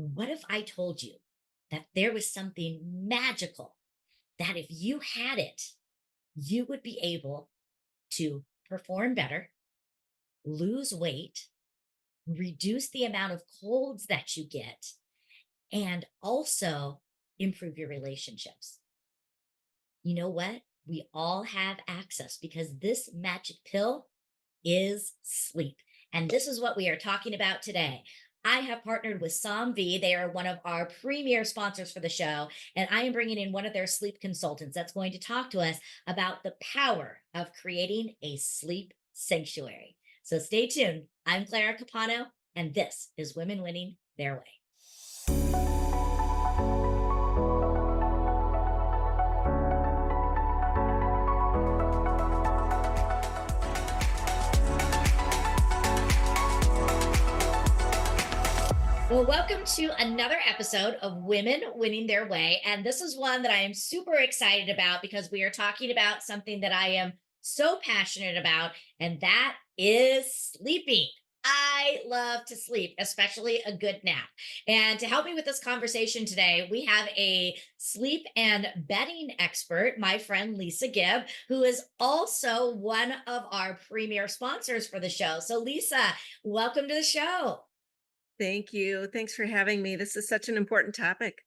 What if I told you that there was something magical that if you had it, you would be able to perform better, lose weight, reduce the amount of colds that you get, and also improve your relationships? You know what? We all have access because this magic pill is sleep. And this is what we are talking about today. I have partnered with Somnvie. They are one of our premier sponsors for the show. And I am bringing in one of their sleep consultants that's going to talk to us about the power of creating a sleep sanctuary. So stay tuned. I'm Clara Capano, and this is Women Winning Their Way. Well, welcome to another episode of Women Winning Their Way. And this is one that I am super excited about because we are talking about something that I am so passionate about, and that is sleeping. I love to sleep, especially a good nap. And to help me with this conversation today, we have a sleep and bedding expert, my friend Lisa Gibb, who is also one of our premier sponsors for the show. So, Lisa, welcome to the show. Thank you. Thanks for having me. This is such an important topic.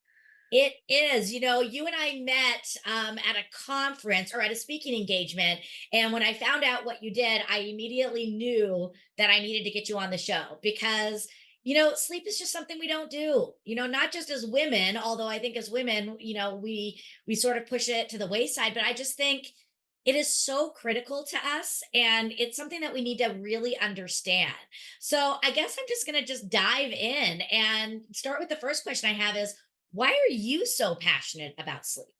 It is. You and I met at a conference or at a speaking engagement. And when I found out what you did, I immediately knew that I needed to get you on the show because, sleep is just something we don't do, not just as women, although I think as women, we sort of push it to the wayside. But I just think it is so critical to us and it's something that we need to really understand. So I guess I'm just going to just dive in and start with the first question I have is, why are you so passionate about sleep?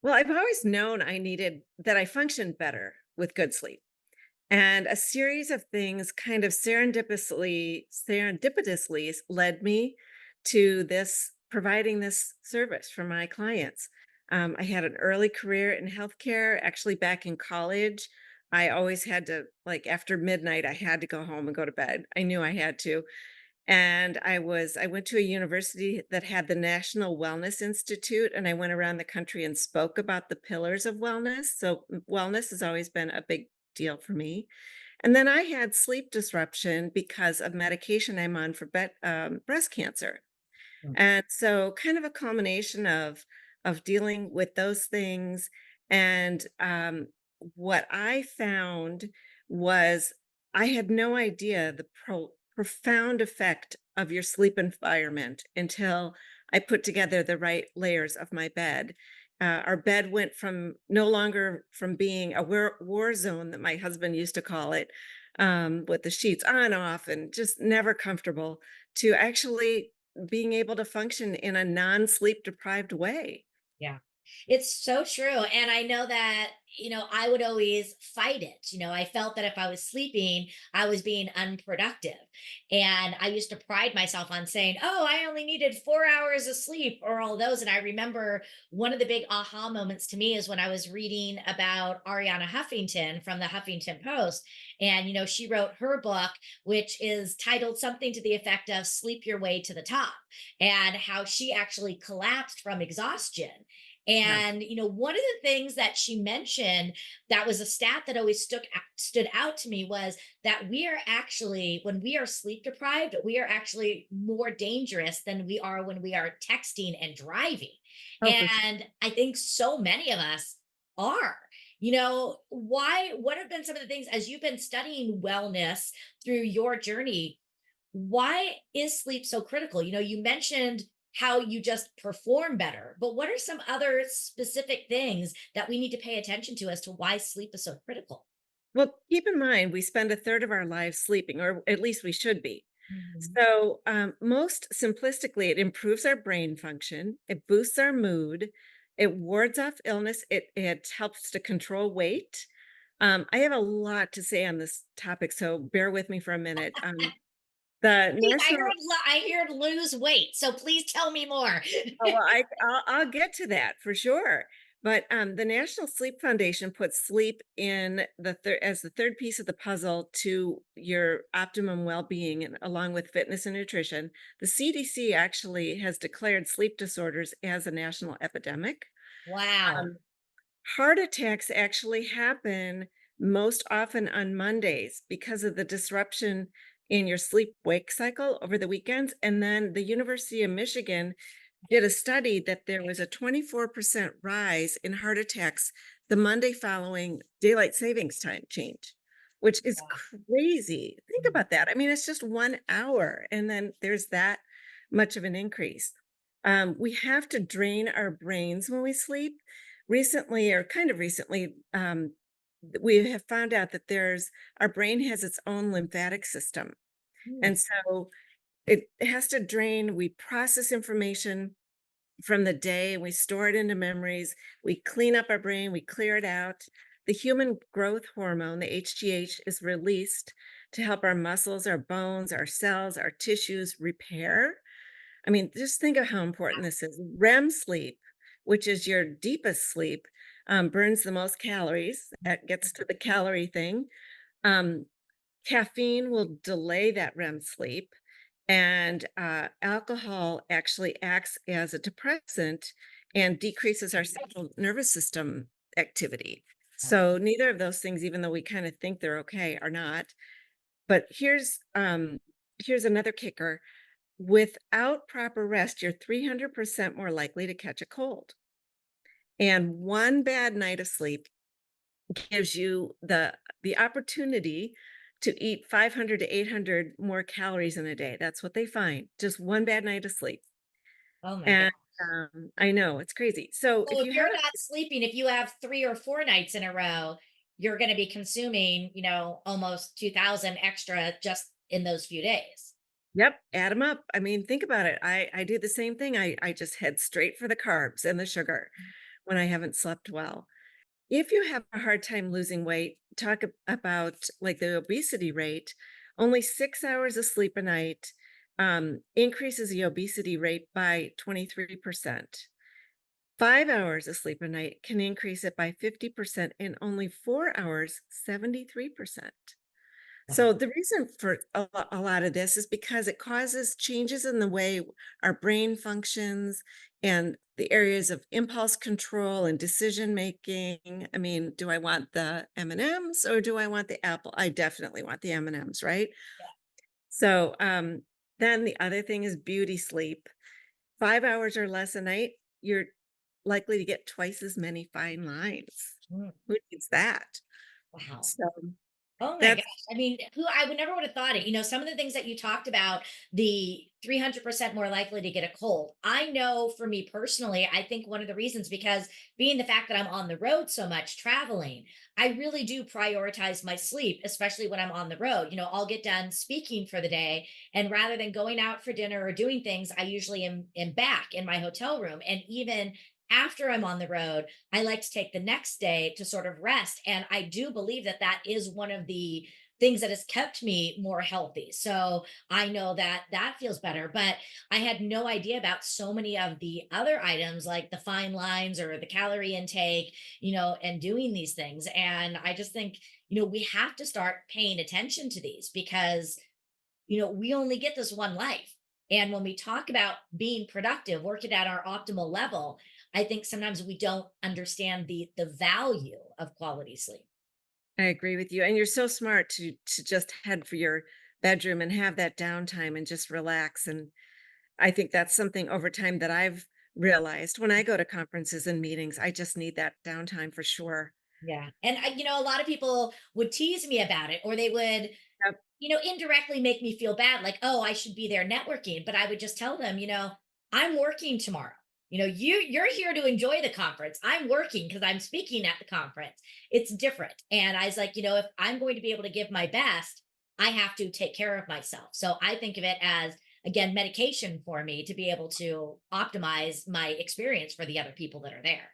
Well, I've always known I functioned better with good sleep. And a series of things kind of serendipitously led me to this providing this service for my clients. I had an early career in healthcare. Actually, back in college, I always had to, like, after midnight, I had to go home and go to bed. I knew I had to. And I went to a university that had the National Wellness Institute, and I went around the country and spoke about the pillars of wellness. So wellness has always been a big deal for me. And then I had sleep disruption because of medication I'm on for breast cancer. Mm. And so kind of a culmination of dealing with those things. And what I found was I had no idea the profound effect of your sleep environment until I put together the right layers of my bed. Our bed went from no longer from being a war zone that my husband used to call it, with the sheets on, off, and just never comfortable, to actually being able to function in a non-sleep deprived way. Yeah. It's so true. And I know that, I would always fight it. I felt that if I was sleeping, I was being unproductive. And I used to pride myself on saying, oh, I only needed 4 hours of sleep or all those. And I remember one of the big aha moments to me is when I was reading about Ariana Huffington from the Huffington Post. And, she wrote her book, which is titled something to the effect of Sleep Your Way to the Top, and how she actually collapsed from exhaustion. Yeah. And, one of the things that she mentioned that was a stat that always stood out to me was that we are actually, when we are sleep deprived, we are actually more dangerous than we are when we are texting and driving. Oh, for sure. And I think so many of us are. What have been some of the things as you've been studying wellness through your journey? Why is sleep so critical? You mentioned how you just perform better, but what are some other specific things that we need to pay attention to as to why sleep is so critical? Well, keep in mind, we spend a third of our lives sleeping, or at least we should be. Mhm. So, most simplistically, it improves our brain function, it boosts our mood, it wards off illness, it helps to control weight. I have a lot to say on this topic, so bear with me for a minute. The Please, national I heard lose weight, so please tell me more. Oh, well, I'll get to that for sure. But the National Sleep Foundation puts sleep in the as the third piece of the puzzle to your optimum well-being, and along with fitness and nutrition. The CDC actually has declared sleep disorders as a national epidemic. Wow. Um, Heart attacks actually happen most often on Mondays because of the disruption in your sleep wake cycle over the weekends. And then the University of Michigan did a study that there was a 24% rise in heart attacks the Monday following daylight savings time change, which is Wow. crazy. Think Mm. about that. I mean, it's just 1 hour, and then there's that much of an increase. We have to drain our brains when we sleep. Recently, or kind of recently, we have found out that our brain has its own lymphatic system. Mm. And so it has to drain. We process information from the day and we store it into memories. We clean up our brain, we clear it out. The human growth hormone, the HGH, is released to help our muscles, our bones, our cells, our tissues repair. I mean, just think of how important this is. REM sleep, which is your deepest sleep, burns the most calories. That gets to the calorie thing. Um, Caffeine will delay that REM sleep, and alcohol actually acts as a depressant and decreases our central nervous system activity. So neither of those things, even though we kind of think they're okay, are not. But here's another kicker. Without proper rest, you're 300% more likely to catch a cold. And one bad night of sleep gives you the opportunity to eat 500 to 800 more calories in a day. That's what they find. Just one bad night of sleep. Oh my God. And I know it's crazy. So So if if you you're haven't, not sleeping, if you have 3 or 4 nights in a row, you're going to be consuming, almost 2000 extra just in those few days. yep, add them up. I mean, think about it. I do the same thing. I just head straight for the carbs and the sugar when I haven't slept well. If you have a hard time losing weight, talk about like the obesity rate. Only 6 hours of sleep a night increases the obesity rate by 23%. 5 hours of sleep a night can increase it by 50%, and only 4 hours, 73%. So Wow. the reason for a lot of this is because it causes changes in the way our brain functions and the areas of impulse control and decision making. I mean, do I want the M&Ms or do I want the apple? I definitely want the M&Ms, right? So then the other thing is beauty sleep. 5 hours or less a night, you're likely to get twice as many fine lines. Mm. Who needs that? Wow. So Oh my gosh. that's I mean, who I would never would have thought it. Some of the things that you talked about, the 300% more likely to get a cold. I know for me personally, I think one of the reasons, because being the fact that I'm on the road so much traveling, I really do prioritize my sleep, especially when I'm on the road. I'll get done speaking for the day. And rather than going out for dinner or doing things, I usually am back in my hotel room. And even after I'm on the road, I like to take the next day to sort of rest. And I do believe that that is one of the things that has kept me more healthy. So I know that that feels better, but I had no idea about so many of the other items like the fine lines or the calorie intake, and doing these things. And I just think, we have to start paying attention to these because, we only get this one life. And when we talk about being productive, working at our optimal level, I think sometimes we don't understand the value of quality sleep. I agree with you, and you're so smart to just head for your bedroom and have that downtime and just relax, and I think that's something over time that I've realized when I go to conferences and meetings, I just need that downtime for sure. Yeah. And a lot of people would tease me about it, or they would, Yep, indirectly make me feel bad, like, oh, I should be there networking. But I would just tell them, I'm working tomorrow. You're here to enjoy the conference. I'm working because I'm speaking at the conference. It's different. And I was like, if I'm going to be able to give my best, I have to take care of myself. So I think of it as, again, medication for me to be able to optimize my experience for the other people that are there.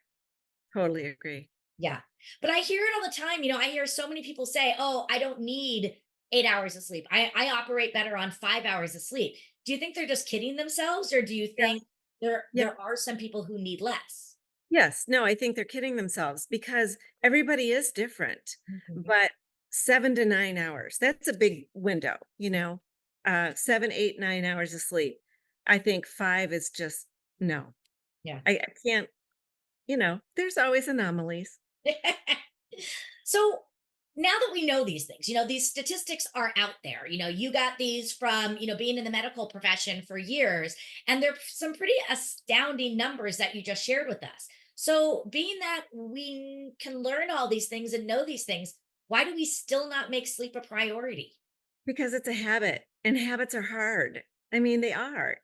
totally agree. Yeah. But I hear it all the time. I hear so many people say, oh, I don't need 8 hours of sleep. I operate better on 5 hours of sleep. Do you think they're just kidding themselves? Or do you Yeah, think there yeah. there are some people who need less? Yes, no, I think they're kidding themselves because everybody is different. Mhm. But 7 to 9 hours, that's a big window, 7, 8, 9 hours of sleep. I think 5 is just no. Yeah. I can't, there's always anomalies. So now that we know these things, these statistics are out there. You got these from, being in the medical profession for years, and there's some pretty astounding numbers that you just shared with us. So, being that we can learn all these things and know these things, why do we still not make sleep a priority? Because it's a habit, and habits are hard. I mean, they are,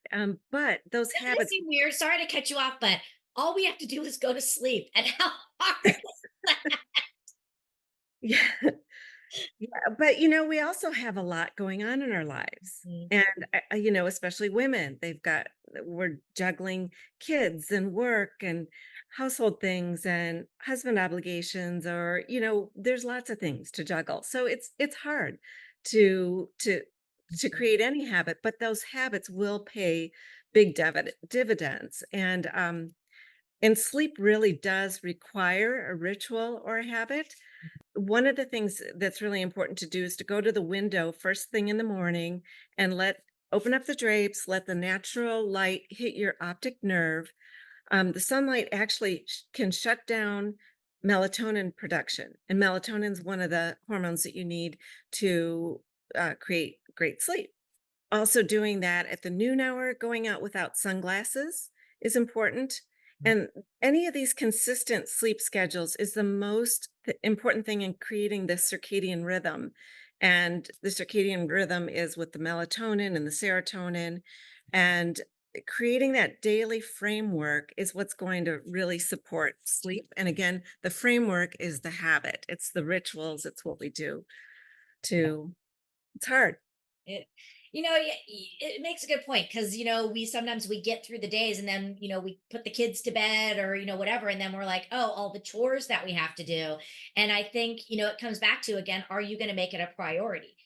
but those Doesn't it habits. seem weird? Sorry to cut you off, but all we have to do is go to sleep. And how hard is that? Yeah. Yeah, but we also have a lot going on in our lives. Mhm. And especially women, we're juggling kids and work and household things and husband obligations, or there's lots of things to juggle. So it's hard to Mhm. create any habit, but those habits will pay big dividends. And sleep really does require a ritual or a habit. One of the things that's really important to do is to go to the window first thing in the morning and open up the drapes, let the natural light hit your optic nerve. The sunlight actually can shut down melatonin production, and melatonin is one of the hormones that you need to create great sleep. Also doing that at the noon hour, going out without sunglasses is important. And any of these consistent sleep schedules is the most important thing in creating the circadian rhythm. And the circadian rhythm is with the melatonin and the serotonin. And creating that daily framework is what's going to really support sleep. And again, the framework is the habit, it's the rituals, it's what we do to, it's hard. It, it makes a good point because we sometimes we get through the days and then we put the kids to bed or whatever, and then we're like, oh, all the chores that we have to do, and I think it comes back to again, are you going to make it a priority?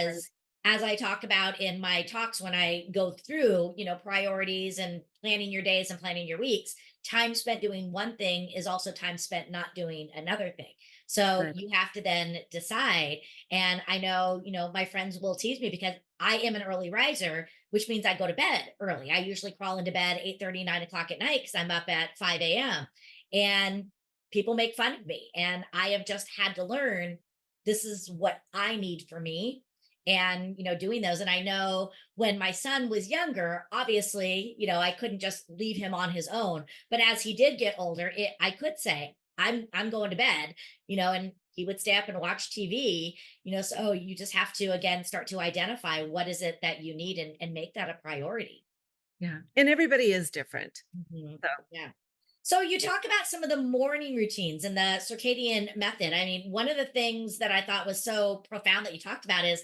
Right. Because as I talk about in my talks when I go through priorities and planning your days and planning your weeks, time spent doing one thing is also time spent not doing another thing. So Right. you have to then decide. And I know, my friends will tease me because I am an early riser, which means I go to bed early. I usually crawl into bed 8:30, 9 o'clock at night because I'm up at 5 a.m. And people make fun of me. And I have just had to learn this is what I need for me. And, doing those. And I know when my son was younger, obviously, I couldn't just leave him on his own. But as he did get older, I could say, I'm going to bed, and he would stay up and watch TV, so you just have to again start to identify what is it that you need and make that a priority. Yeah. And everybody is different. Mhm. So, Yeah. So you talk about some of the morning routines and the circadian method. I mean, one of the things that I thought was so profound that you talked about is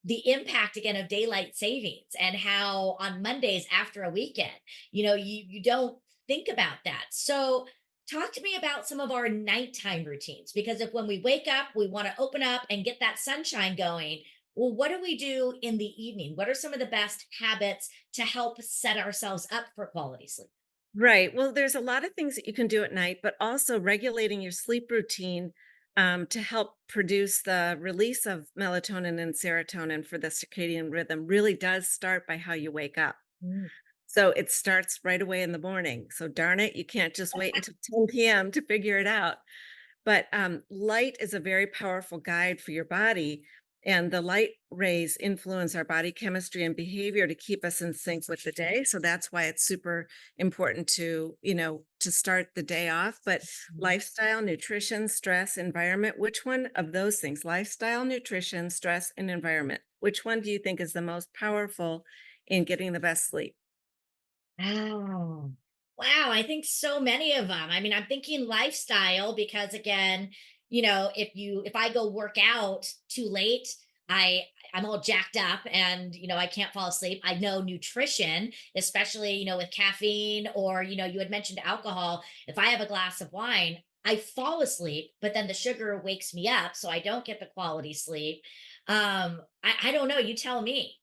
the impact again of daylight savings and how on Mondays after a weekend, you don't think about that. So talk to me about some of our nighttime routines because if when we wake up, we want to open up and get that sunshine going. Well, what do we do in the evening? What are some of the best habits to help set ourselves up for quality sleep? right. Well, there's a lot of things that you can do at night, but also regulating your sleep routine to help produce the release of melatonin and serotonin for the circadian rhythm really does start by how you wake up. Mm. So it starts right away in the morning. So darn it, you can't just wait until 10 p.m. to figure it out. But light is a very powerful guide for your body, and the light rays influence our body chemistry and behavior to keep us in sync with the day. So that's why it's super important to start the day off. But Mhm. lifestyle, nutrition, stress, environment, which one of those things, lifestyle, nutrition, stress, and environment, which one do you think is the most powerful in getting the best sleep? Oh, wow. I think so many of them. I mean, I'm thinking lifestyle because again, if I go work out too late, I I'm all jacked up and I can't fall asleep. I know nutrition, especially, with caffeine or, you had mentioned alcohol. If I have a glass of wine, I fall asleep, but then the sugar wakes me up, so I don't get the quality sleep. I don't know. You tell me.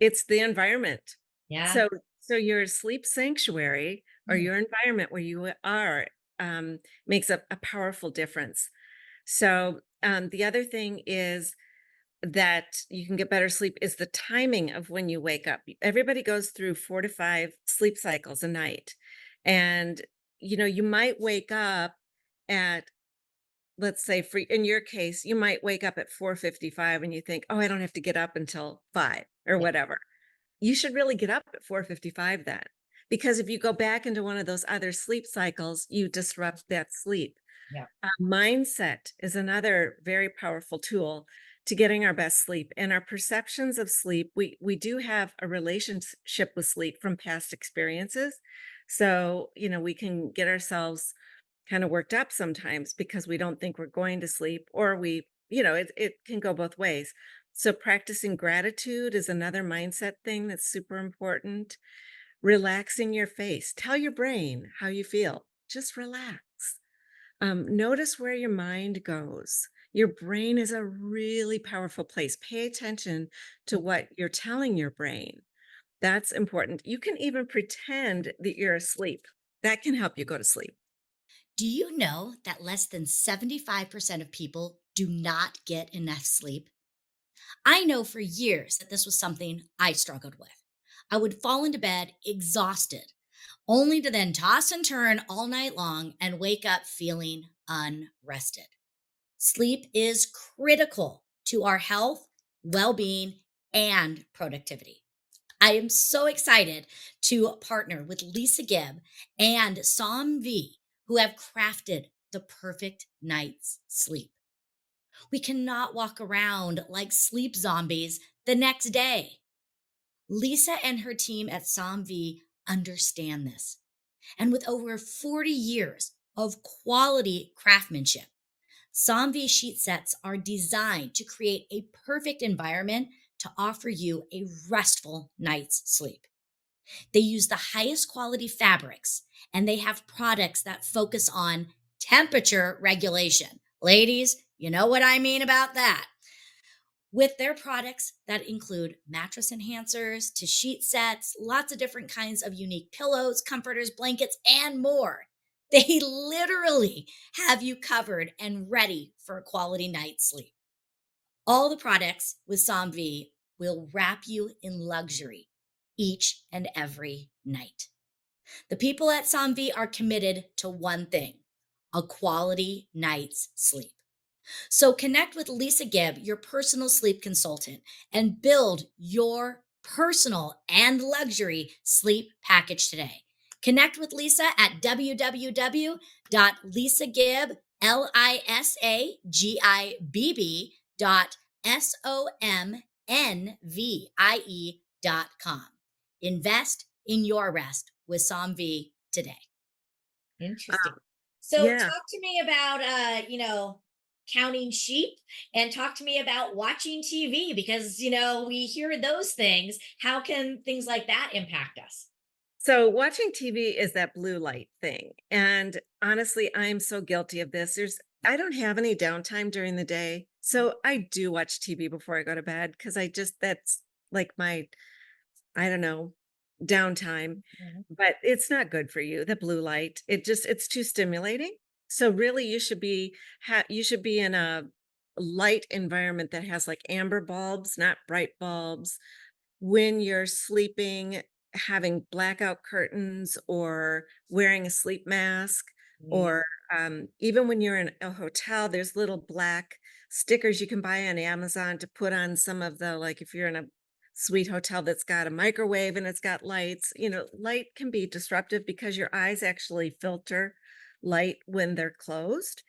It's the environment. Yeah. So So your sleep sanctuary or Mm, your environment where you are makes a powerful difference. So the other thing is that you can get better sleep is the timing of when you wake up. Everybody goes through 4 to 5 sleep cycles a night. And, you might wake up at, let's say for in your case, you might wake up at 4:55 and you think, oh, I don't have to get up until 5 or yeah, whatever. You should really get up at 4:55 then. Because if you go back into one of those other sleep cycles, you disrupt that sleep. yeah. Mindset is another very powerful tool to getting our best sleep, and our perceptions of sleep. We do have a relationship with sleep from past experiences, so we can get ourselves kind of worked up sometimes because we don't think we're going to sleep, or it can go both ways. So practicing gratitude is another mindset thing that's super important. Relaxing your face, tell your brain how you feel, just relax. Notice where your mind goes. Your brain is a really powerful place. Pay attention to what you're telling your brain. That's important. You can even pretend that you're asleep. That can help you go to sleep. Do you know that less than 75% of people do not get enough sleep? I know for years that this was something I struggled with. I would fall into bed exhausted, only to then toss and turn all night long and wake up feeling unrested. Sleep is critical to our health, well being, and productivity. I am so excited to partner with Lisa Gibb and Somnvie, who have crafted the perfect night's sleep. We cannot walk around like sleep zombies the next day. Lisa and her team at Somnvie understand this. And with over 40 years of quality craftsmanship, Somvie sheet sets are designed to create a perfect environment to offer you a restful night's sleep. They use the highest quality fabrics and they have products that focus on temperature regulation. Ladies, you know what I mean about that. With their products that include mattress enhancers to sheet sets, lots of different kinds of unique pillows, comforters, blankets, and more. They literally have you covered and ready for a quality night's sleep. All the products with Somvie will wrap you in luxury each and every night. The people at Somvie are committed to one thing: a quality night's sleep. So connect with Lisa Gibb, your personal sleep consultant, and build your personal and luxury sleep package today. Connect with Lisa at www.lisagibb.somnvie.com. Invest in your rest with Somvi today. Interesting. Um, So yeah. talk to me about counting sheep, and talk to me about watching TV, because we hear those things. How can things like that impact us? So watching TV is that blue light thing. And honestly, I'm so guilty of this. I don't have any downtime during the day. So I do watch TV before I go to bed because that's like my, I don't know, downtime, Mhm. but it's not good for you. The blue light, it's too stimulating. So really you should be in a light environment that has like amber bulbs, not bright bulbs. When you're sleeping, having blackout curtains or wearing a sleep mask, Mm, or even when you're in a hotel, there's little black stickers you can buy on Amazon to put on some of the, like if you're in a sweet hotel that's got a microwave and it's got lights, light can be disruptive because your eyes actually filter light when they're closed.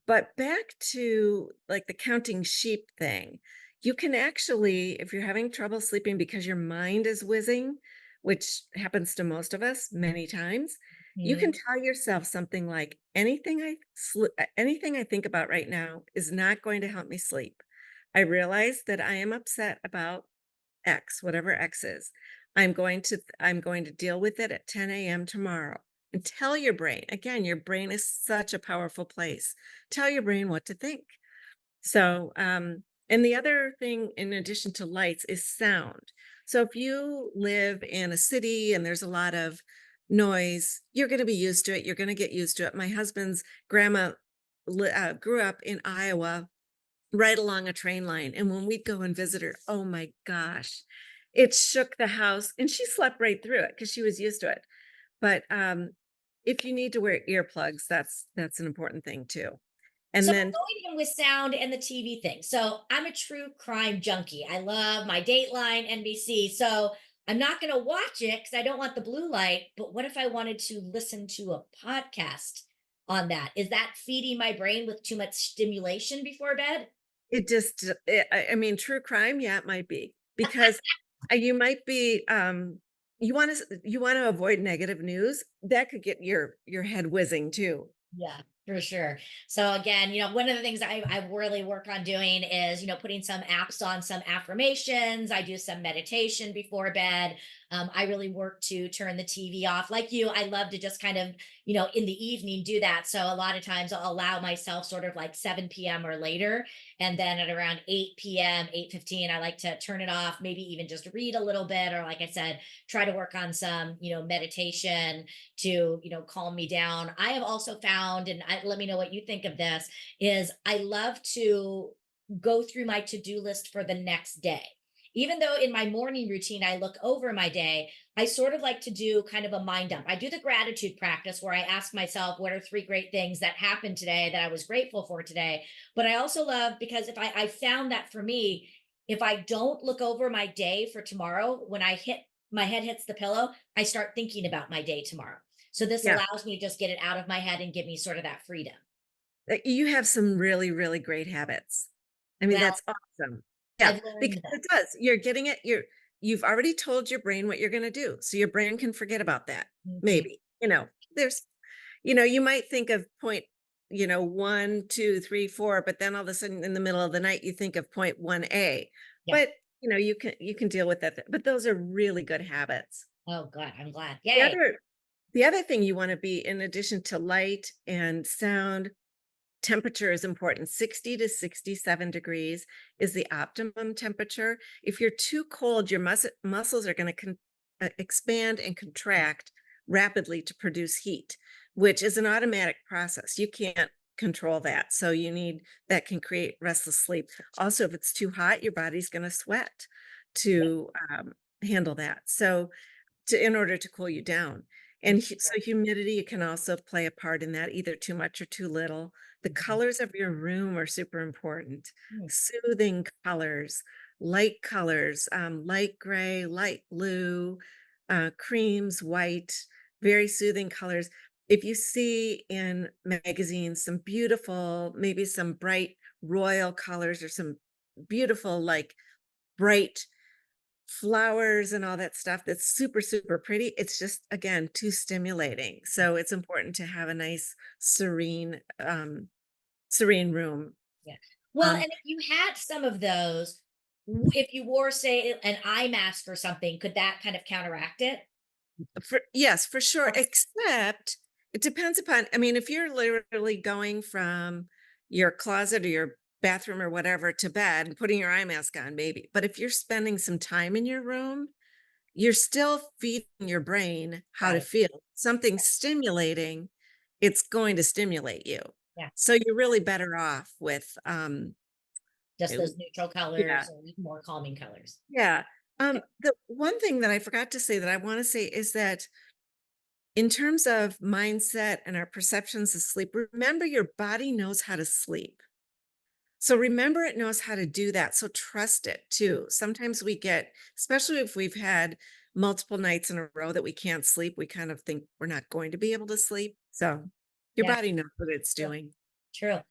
But back to like the counting sheep thing, you can actually, if you're having trouble sleeping because your mind is whizzing, which happens to most of us many times, you can mhm. tell yourself something like anything I think about right now is not going to help me sleep. I realize that I am upset about X, whatever X is. I'm going to deal with it at 10 a.m. tomorrow. And tell your brain, again, your brain is such a powerful place. Tell your brain what to think. So, and the other thing in addition to lights is sound. So if you live in a city and there's a lot of noise, you're going to be used to it. You're going to get used to it. My husband's grandma grew up in Iowa right along a train line. And when we'd go and visit her, oh my gosh, it shook the house and she slept right through it because she was used to it. But if you need to wear earplugs, that's an important thing too. So And then going in with sound and the TV thing. So I'm a true crime junkie. I love my Dateline, NBC. So I'm not going to watch it because I don't want the blue light. But what if I wanted to listen to a podcast on that? Is that feeding my brain with too much stimulation before bed? it just, I mean, true crime, yeah, it might be because you might be, you want to avoid negative news that could get your head whizzing too. Yeah, for sure. So again, one of the things I really work on doing is, putting some apps on, some affirmations. I do some meditation before bed. I really work to turn the TV off. Like you, I love to just kind of, in the evening do that. So a lot of times I'll allow myself sort of like 7 p.m. or later. And then at around 8 p.m., 8:15, I like to turn it off, maybe even just read a little bit, or like I said, try to work on some, meditation to calm me down. I have also found, and let me know what you think of this, is I love to go through my to-do list for the next day. Even though in my morning routine I look over my day, I sort of like to do kind of a mind dump. I do the gratitude practice where I ask myself, what are 3 great things that happened today that I was grateful for today? But I also love, because if I found that for me, if I don't look over my day for tomorrow, when my head hits the pillow, I start thinking about my day tomorrow. So this Yeah. allows me to just get it out of my head and give me sort of that freedom. You have some really, really great habits. I mean, Well, that's awesome. Yeah, I've learned because it does. You're getting it. You've already told your brain what you're going to do. So your brain can forget about that. that. Mhm. Maybe, there's, you might think of point, 1, 2, 3, 4, but then all of a sudden in the middle of the night, you think of point 1A. Yeah. But, you can deal with that. But those are really good habits. Oh, God, I'm glad. The Yay. other, the other thing you want to be, in addition to light and sound, temperature is important. 60 to 67 degrees is the optimum temperature. If you're too cold, your muscles are going to expand and contract rapidly to produce heat, which is an automatic process. You can't control that. So that can create restless sleep. Also, if it's too hot, your body's going to sweat to handle that. So in order to cool you down. And so humidity can also play a part in that, either too much or too little. The Mhm. colors of your room are super important. Mm. Soothing colors, light gray, light blue, creams, white, very soothing colors. If you see in magazines some beautiful, maybe some bright royal colors, or some beautiful, like bright flowers and all that stuff that's super, super pretty, it's just, again, too stimulating. So it's important to have a nice serene room. Yeah. Well, Um, and if you had some of those, if you wore, say, an eye mask or something, could that kind of counteract it? yes, for sure. Okay. Except it depends upon, I mean, if you're literally going from your closet or your bathroom or whatever to bed and putting your eye mask on, maybe. But if you're spending some time in your room, you're still feeding your brain how to Right. feel. Something stimulating, it's going to stimulate you. Yeah. So you're really better off with, Just uh, those neutral yeah, colors or more calming colors. yeah. Okay. The one thing that I forgot to say that I want to say is that in terms of mindset and our perceptions of sleep, remember your body knows how to sleep. So remember it knows how to do that. So trust it too. Sometimes we get, especially if we've had multiple nights in a row that we can't sleep, we kind of think we're not going to be able to sleep. So your Yeah. body knows what it's True. doing. True.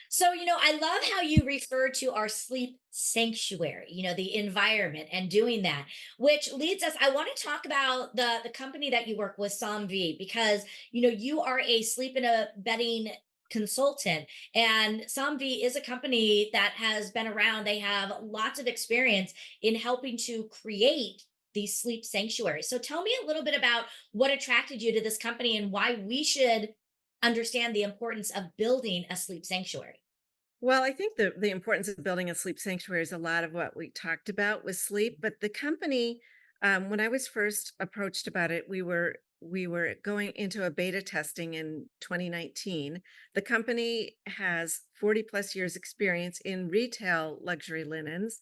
So, I love how you refer to our sleep sanctuary, the environment and doing that, which leads us. I want to talk about the company that you work with, Somvie, because, you are a sleep and a bedding consultant. And Somvie is a company that has been around. They have lots of experience in helping to create these sleep sanctuaries. So tell me a little bit about what attracted you to this company and why we should understand the importance of building a sleep sanctuary. Well, I think the importance of building a sleep sanctuary is a lot of what we talked about with sleep, but the company When I was first approached about it, we were going into a beta testing in 2019. The company has 40 plus years experience in retail luxury linens,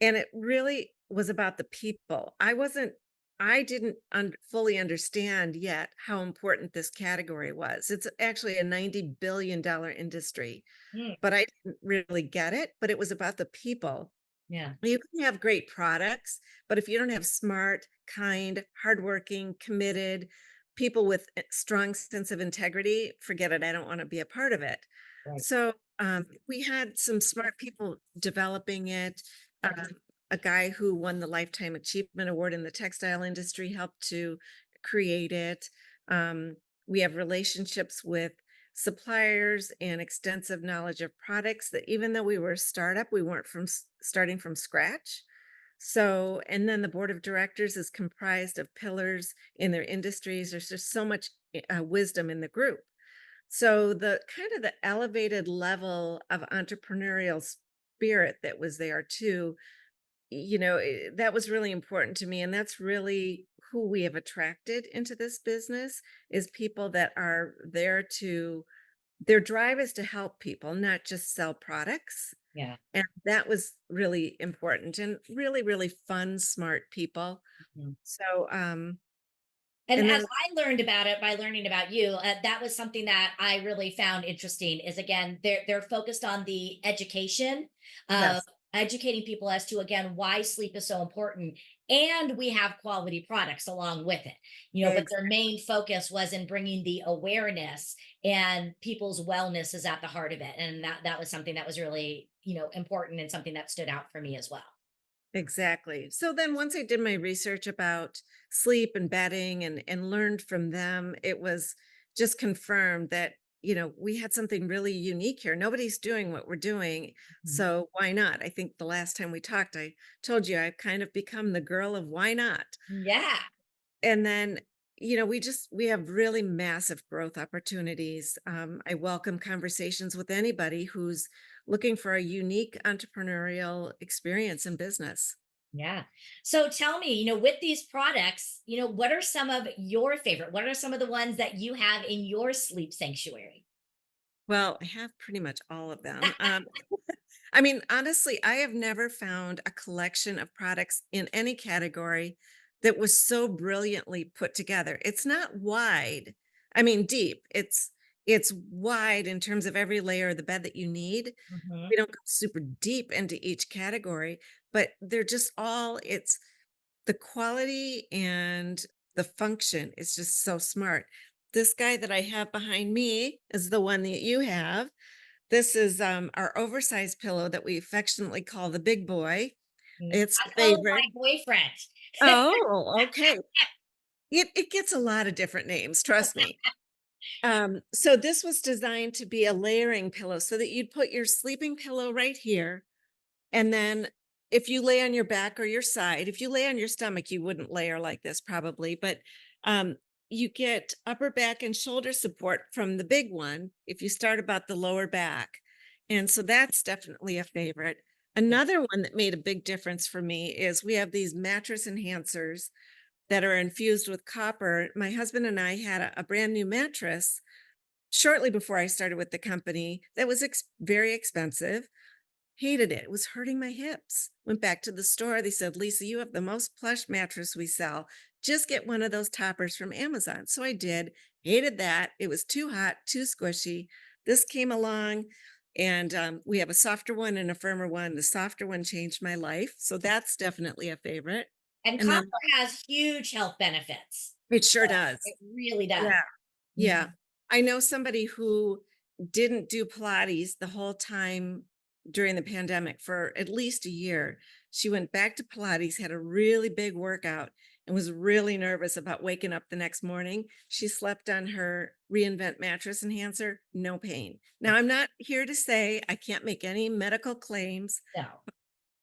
and it really was about the people. I didn't fully understand yet how important this category was. It's actually a $90 billion industry, Mm, but I didn't really get it. But it was about the people. yeah, You can have great products, but if you don't have smart, kind, hardworking, committed people with a strong sense of integrity, forget it. I don't want to be a part of it. right. So we had some smart people developing it. Um, a guy who won the Lifetime Achievement Award in the textile industry helped to create it. Um, we have relationships with suppliers and extensive knowledge of products that even though we were a startup, we weren't starting from scratch. So, and then the board of directors is comprised of pillars in their industries. There's just so much wisdom in the group. So the kind of the elevated level of entrepreneurial spirit that was there too, that was really important to me. And that's really who we have attracted into this business is people that are there to their drive is to help people, not just sell products. Yeah. And that was really important and really, really fun, smart people. Mhm. So, And and as then, I learned about it by learning about you, that was something that I really found interesting. Is again, they're focused on the education of yes, educating people as to again why sleep is so important, and we have quality products along with it. But eggs, their main focus was in bringing the awareness, and people's wellness is at the heart of it, and that was something that was really important and something that stood out for me as well. exactly. So then once I did my research about sleep and bedding and learned from them, it was just confirmed that, we had something really unique here. Nobody's doing what we're doing. Mhm. So why not? I think the last time we talked, I told you I've kind of become the girl of why not. Yeah. And then, we have really massive growth opportunities. I welcome conversations with anybody who's looking for a unique entrepreneurial experience in business. Yeah. So tell me, with these products, what are some of your favorite? What are some of the ones that you have in your sleep sanctuary? Well, I have pretty much all of them. I mean, honestly, I have never found a collection of products in any category that was so brilliantly put together. It's not wide. I mean, deep. It's wide in terms of every layer of the bed that you need. Mhm. We don't go super deep into each category, but they're just all it's the quality and the function is just so smart. This guy that I have behind me is the one that you have. This is our oversized pillow that we affectionately call the big boy. It's I the call him favorite. my boyfriend. Oh, okay. It gets a lot of different names, trust me. So this was designed to be a layering pillow so that you'd put your sleeping pillow right here. And then if you lay on your back or your side, if you lay on your stomach, you wouldn't layer like this probably, but um, you get upper back and shoulder support from the big one if you start about the lower back. And so that's definitely a favorite. Yeah. Another one that made a big difference for me is we have these mattress enhancers that are infused with copper. My husband and I had a brand new mattress shortly before I started with the company that was very expensive. Hated it. It was hurting my hips. Went back to the store. They said, Lisa, you have the most plush mattress we sell. Just get one of those toppers from Amazon. So I did. Hated that. It was too hot, too squishy. This came along, and we have a softer one and a firmer one. The softer one changed my life. So that's definitely a favorite. And And copper then has huge health benefits. it sure does. It really does. Yeah. Yeah. Mhm. I know somebody who didn't do Pilates the whole time during the pandemic for at least a year. She went back to Pilates, had a really big workout, and was really nervous about waking up the next morning. She slept on her Reinvent mattress enhancer, no pain. Now, I'm not here to say I can't make any medical claims. No.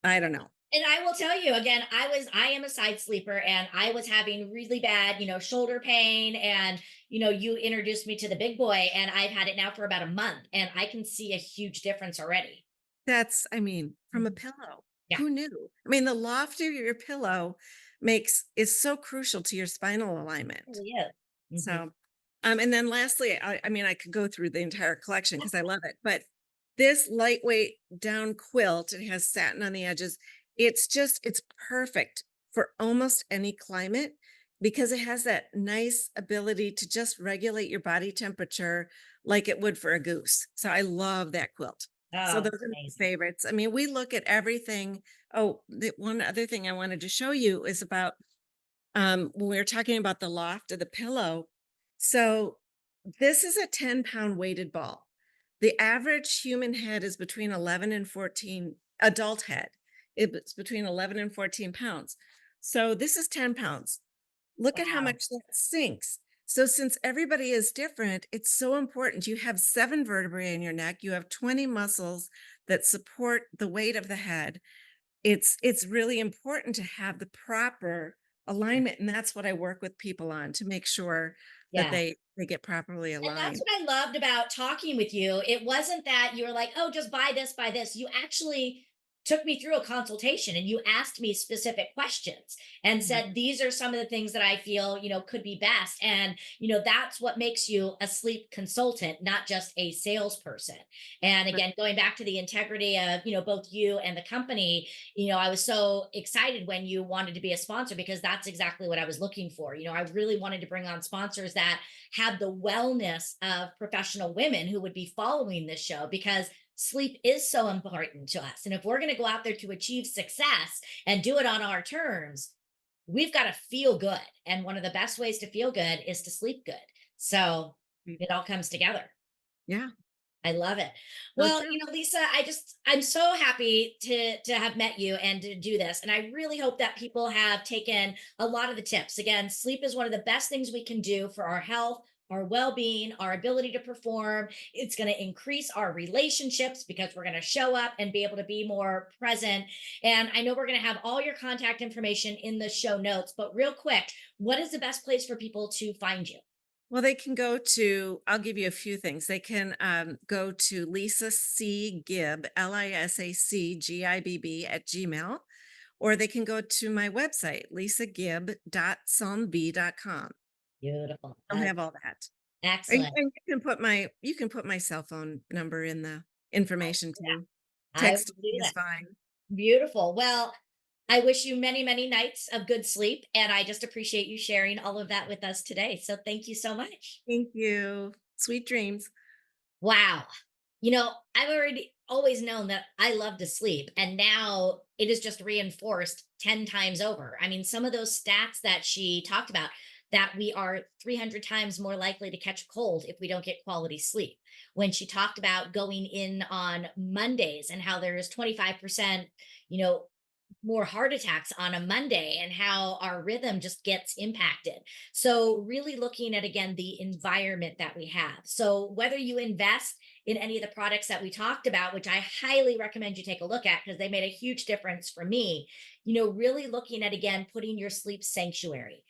I don't know. And I will tell you again, I am a side sleeper, and I was having really bad, shoulder pain. And, you introduced me to the big boy, and I've had it now for about a month, and I can see a huge difference already. That's I mean, from a Mhm. pillow. Yeah. Who knew? I mean, the loftier your pillow, is so crucial to your spinal alignment. Yeah. Mhm. So, and then lastly, I mean, I could go through the entire collection because I love it, but this lightweight down quilt, it has satin on the edges. It's perfect for almost any climate because it has that nice ability to just regulate your body temperature like it would for a goose. So I love that quilt. So Oh, those are my amazing. favorites. I mean, we look at everything. Oh, the one other thing I wanted to show you is about when we were talking about the loft of the pillow. So this is a 10-pound weighted ball. The average human head is between 11 and 14, adult head. It's between 11 and 14 pounds. So this is 10 pounds. Look at how Wow. much that sinks. So since everybody is different, it's so important. You have 7 vertebrae in your neck. You have 20 muscles that support the weight of the head. It's really important to have the proper alignment, and that's what I work with people on to make sure that Yeah. they get properly And that's aligned. what I loved about talking with you. It wasn't that you were like, oh, just buy this, buy this. You actually took me through a consultation and you asked me specific questions and Yeah. said, these are some of the things that I feel, could be best. And, that's what makes you a sleep consultant, not just a salesperson. And Right. again, going back to the integrity of, both you and the company, I was so excited when you wanted to be a sponsor because that's exactly what I was looking for. I really wanted to bring on sponsors that have the wellness of professional women who would be following this show because sleep is so important to us. And if we're going to go out there to achieve success and do it on our terms, we've got to feel good. And one of the best ways to feel good is to sleep good. So Right. it all comes together. Yeah, I love it. so Well, true. Lisa, I'm so happy to have met you and to do this. And I really hope that people have taken a lot of the tips. Again, sleep is one of the best things we can do for our health, our well-being, our ability to perform. It's going to increase our relationships because we're going to show up and be able to be more present. And I know we're going to have all your contact information in the show notes, but real quick, what is the best place for people to find you? Well, they can go to I'll give you a few things. They can, go to Lisa C. Gibb, LISACGIBB at Gmail, or they can go to my website, lisagibb.somnvie.com. Beautiful. I'll have all that. Excellent. And you can put my cell phone number in the information too. I will Texting do is that. fine. Beautiful. Well, I wish you many, many nights of good sleep. And I just appreciate you sharing all of that with us today. So thank you so much. Thank you. Sweet dreams. Wow. I've already always known that I love to sleep. And now it is just reinforced 10 times over. I mean, some of those stats that she talked about, that we are 300 times more likely to catch a cold if we don't get quality sleep. When she talked about going in on Mondays and how there is 25%, you know, more heart attacks on a Monday and how our rhythm just gets impacted. So, really looking at again the environment that we have. So, whether you invest in any of the products that we talked about, which I highly recommend you take a look at because they made a huge difference for me, really looking at again putting your sleep sanctuary.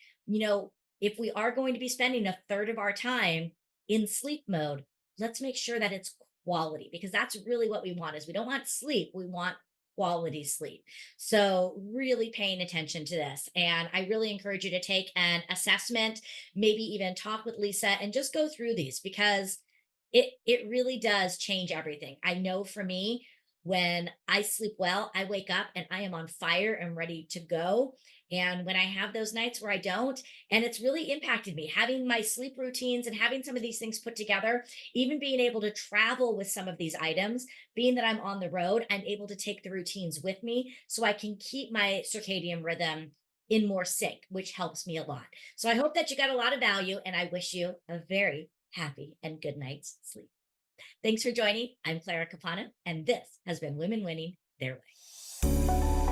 If we are going to be spending a third of our time in sleep mode, let's make sure that it's quality because that's really what we want is we don't want sleep, we want quality sleep. So, really paying attention to this. And I really encourage you to take an assessment, maybe even talk with Lisa and just go through these because it really does change everything. I know for me, when I sleep well, I wake up and I am on fire and ready to go. And when I have those nights where I don't, and it's really impacted me having my sleep routines and having some of these things put together, even being able to travel with some of these items, being that I'm on the road, I'm able to take the routines with me so I can keep my circadian rhythm in more sync, which helps me a lot. So I hope that you got a lot of value and I wish you a very happy and good night's sleep. Thanks for joining. I'm Clara Capano, and this has been Women Winning Their Way.